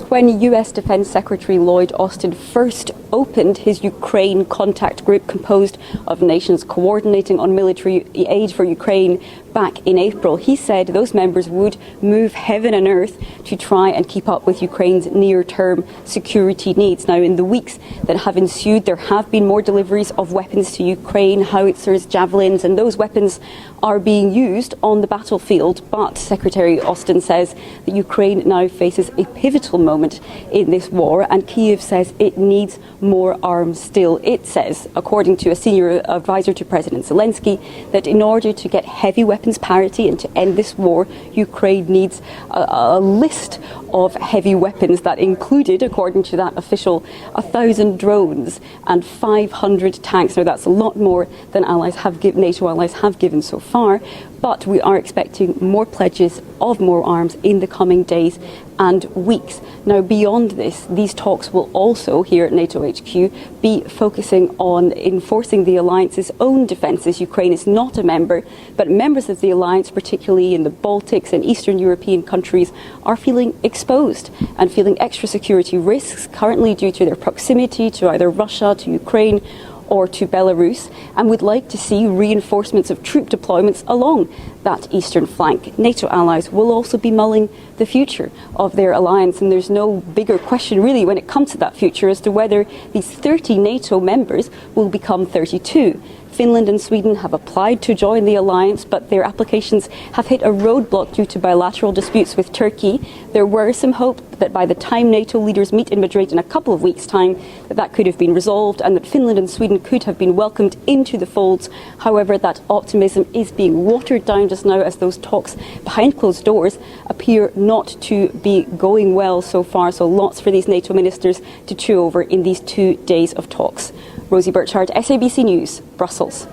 When US Defense Secretary Lloyd Austin first opened his Ukraine contact group composed of nations coordinating on military aid for Ukraine back in April, he said those members would move heaven and earth to try and keep up with Ukraine's near-term security needs. Now, in the weeks that have ensued, there have been more deliveries of weapons to Ukraine, howitzers, javelins, and those weapons are being used on the battlefield. But Secretary Austin says that Ukraine now faces a pivotal moment in this war, and Kyiv says it needs more arms still. It says, according to a senior advisor to President Zelensky, that in order to get heavy weapons parity and to end this war, Ukraine needs a list of heavy weapons that included, according to that official, 1,000 drones and 500 tanks. Now, that's a lot more than NATO allies have given so far, but we are expecting more pledges of more arms in the coming days and weeks. Now, beyond this, these talks will also, here at NATO HQ, be focusing on enforcing the alliance's own defences. Ukraine is not a member, but members of the alliance, particularly in the Baltics and Eastern European countries, are feeling exposed and feeling extra security risks currently due to their proximity to either Russia, to Ukraine, or to Belarus, and would like to see reinforcements of troop deployments along that eastern flank. NATO allies will also be mulling the future of their alliance, and there's no bigger question really when it comes to that future as to whether these 30 NATO members will become 32. Finland and Sweden have applied to join the alliance, but their applications have hit a roadblock due to bilateral disputes with Turkey. There were some hope that by the time NATO leaders meet in Madrid in a couple of weeks' time, that could have been resolved and that Finland and Sweden could have been welcomed into the folds. However, that optimism is being watered down just now as those talks behind closed doors appear not to be going well so far. So lots for these NATO ministers to chew over in these 2 days of talks. Rosie Birchard, SABC News, Brussels.